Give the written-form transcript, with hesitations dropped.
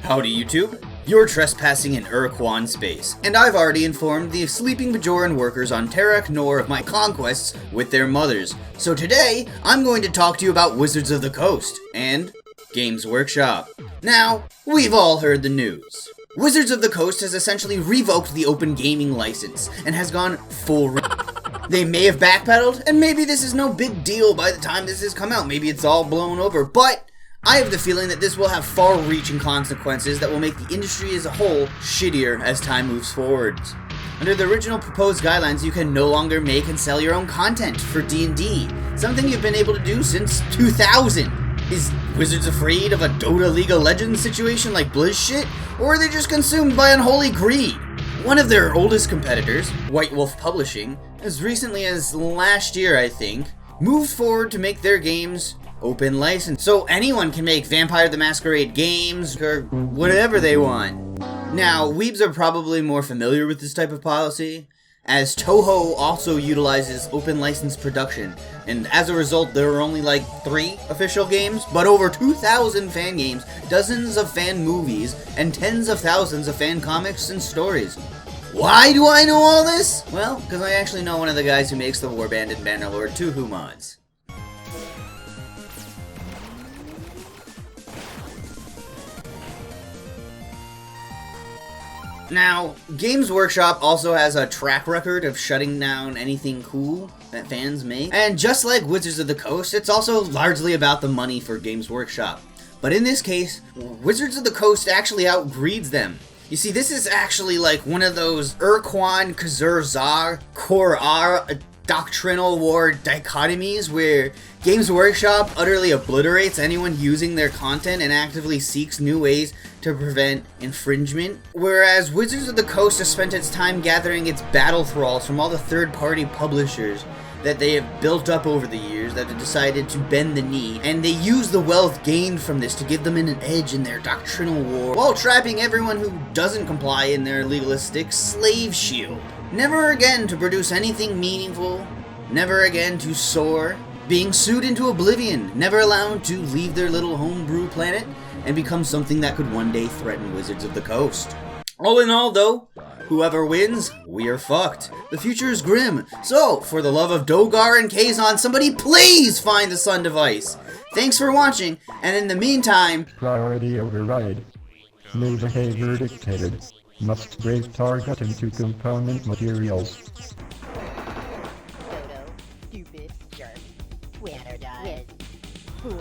Howdy YouTube, you're trespassing in Urquan space, and I've already informed the sleeping Bajoran workers on Terra Nor of my conquests with their mothers. So today, I'm going to talk to you about Wizards of the Coast, and Games Workshop. Now, we've all heard the news. Wizards of the Coast has essentially revoked the open gaming license, and has gone full They may have backpedaled, and maybe this is no big deal by the time this has come out, maybe it's all blown over, but I have the feeling that this will have far-reaching consequences that will make the industry as a whole shittier as time moves forward. Under the original proposed guidelines, you can no longer make and sell your own content for D&D, something you've been able to do since 2000. Is Wizards afraid of a Dota League of Legends situation like Blizz shit, or are they just consumed by unholy greed? One of their oldest competitors, White Wolf Publishing, as recently as last year I think, moved forward to make their games open license, so anyone can make Vampire the Masquerade games, or whatever they want. Now, weebs are probably more familiar with this type of policy, as Touhou also utilizes open license production, and as a result there are only like 3 official games, but over 2,000 fan games, dozens of fan movies, and tens of thousands of fan comics and stories. Why do I know all this? Well, because I actually know one of the guys who makes the Warband and Bannerlord Touhou mods. Now, Games Workshop also has a track record of shutting down anything cool that fans make. And just like Wizards of the Coast, it's also largely about the money for Games Workshop. But in this case, Wizards of the Coast actually outbreeds them. You see, this is actually like one of those Urquan Khazur-Zar Kohr-Ah doctrinal war dichotomies where Games Workshop utterly obliterates anyone using their content and actively seeks new ways to prevent infringement, whereas Wizards of the Coast has spent its time gathering its battle thralls from all the third-party publishers that they have built up over the years that have decided to bend the knee, and they use the wealth gained from this to give them an edge in their doctrinal war, while trapping everyone who doesn't comply in their legalistic slave shield. Never again to produce anything meaningful, never again to soar, being sued into oblivion, never allowed to leave their little homebrew planet and become something that could one day threaten Wizards of the Coast. All in all though, whoever wins, we are fucked. The future is grim, so for the love of Dogar and Kazon, somebody please find the Sun device. Thanks for watching, and in the meantime, priority override. New behavior dictated. Must break target into component materials. Photo, stupid, jerk, win or die. Win. Fool.